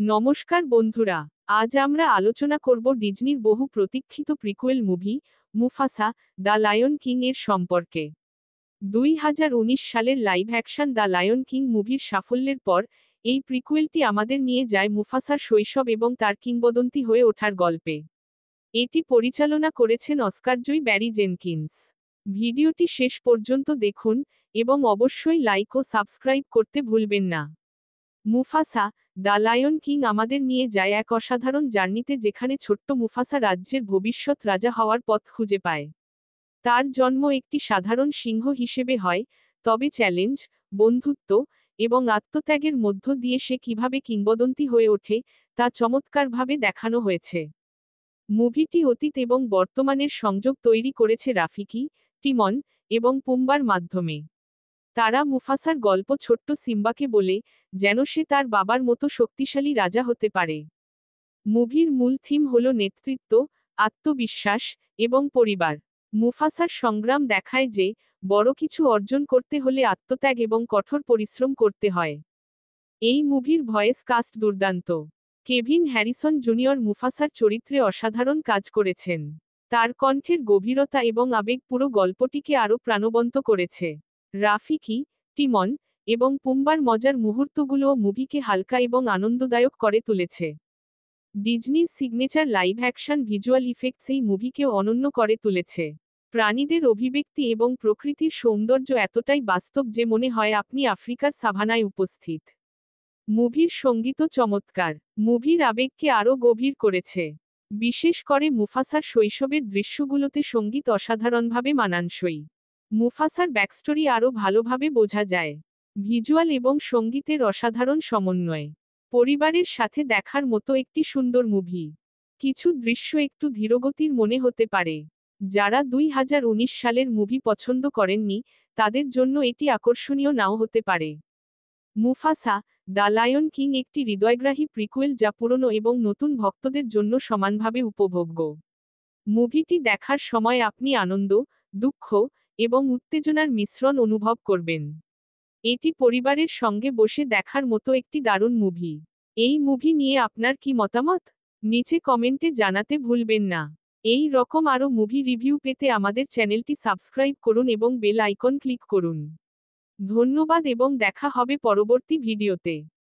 নমস্কার বন্ধুরা, আজ আমরা আলোচনা করব ডিজনির বহু প্রতীক্ষিত prequel movie Mufasa the lion king এর সম্পর্কে। 2019 সালের live action the lion king মুভির সাফল্যের পর এই প্রিকুয়েলটি আমাদের নিয়ে যায় মুফাসার শৈশব এবং তার কিংবদন্তি হয়ে ওঠার গল্পে। এটি পরিচালনা করেছেন অস্কারজয়ী ব্যারি জেনকিন্স। ভিডিওটি শেষ পর্যন্ত দেখুন এবং অবশ্যই লাইক ও সাবস্ক্রাইব করতে ভুলবেন না। মুফাসা দ্য লায়ন কিং আমাদের নিয়ে যায় এক অসাধারণ জার্নিতে, যেখানে ছোট্ট মুফাসা রাজ্যের ভবিষ্যৎ রাজা হওয়ার পথ খুঁজে পায়। তার জন্ম একটি সাধারণ সিংহ হিসেবে হয়, তবে চ্যালেঞ্জ, বন্ধুত্ব এবং আত্মত্যাগের মধ্য দিয়ে সে কিভাবে কিংবদন্তি হয়ে ওঠে তা চমৎকারভাবে দেখানো হয়েছে। মুভিটি অতীত এবং বর্তমানের সংযোগ তৈরি করেছে রাফিকি, টিমন এবং পুম্বার মাধ্যমে। তারা মুফাসার গল্প ছোট্ট সিম্বাকে বলে, যেন সে তার বাবার মতো শক্তিশালী রাজা হতে পারে। মুভির মূল থিম হল নেতৃত্ব, আত্মবিশ্বাস এবং পরিবার। মুফাসার সংগ্রাম দেখায় যে বড় কিছু অর্জন করতে হলে আত্মত্যাগ এবং কঠোর পরিশ্রম করতে হয়। এই মুভির ভয়েস কাস্ট দুর্দান্ত। কেভিন হ্যারিসন জুনিয়র মুফাসার চরিত্রে অসাধারণ কাজ করেছেন। তার কণ্ঠের গভীরতা এবং আবেগ পুরো গল্পটিকে আরও প্রাণবন্ত করেছে। রাফিকি, টিমন এবং পুম্বার মজার মুহূর্তগুলোও মুভিকে হালকা এবং আনন্দদায়ক করে তুলেছে। ডিজনির signature live action visual effects এই মুভিকেও অনন্য করে তুলেছে। প্রাণীদের অভিব্যক্তি এবং প্রকৃতির সৌন্দর্য এতটাই বাস্তব যে মনে হয় আপনি আফ্রিকার সাভানায় উপস্থিত। মুভির সঙ্গীতও চমৎকার, মুভির আবেগকে আরও গভীর করেছে। বিশেষ করে মুফাসার শৈশবের দৃশ্যগুলোতে সঙ্গীত অসাধারণভাবে মানানসই। মুফাসার ব্যাকস্টোরি আরও ভালোভাবে বোঝা যায়। ভিজুয়াল এবং সঙ্গীতের অসাধারণ সমন্বয়। পরিবারের সাথে দেখার মতো একটি সুন্দর মুভি। কিছু দৃশ্য একটু ধীরগতির মনে হতে পারে। যারা 2019 সালের মুভি পছন্দ করেননি তাদের জন্য এটি আকর্ষণীয় নাও হতে পারে। মুফাসা দ্য লায়ন কিং একটি হৃদয়গ্রাহী প্রিকুয়েল যা পুরনো এবং নতুন ভক্তদের জন্য সমানভাবে উপভোগ্য। মুভিটি দেখার সময় আপনি আনন্দ, দুঃখ এবং উত্তেজনার মিশ্রণ অনুভব করবেন। এটি পরিবারের সঙ্গে বসে দেখার মতো একটি দারুণ মুভি। এই মুভি নিয়ে আপনার কি মতামত? নিচে কমেন্টে জানাতে ভুলবেন না। এই রকম আরও মুভি রিভিউ পেতে আমাদের চ্যানেলটি সাবস্ক্রাইব করুন এবং বেল আইকন ক্লিক করুন। ধন্যবাদ এবং দেখা হবে পরবর্তী ভিডিওতে।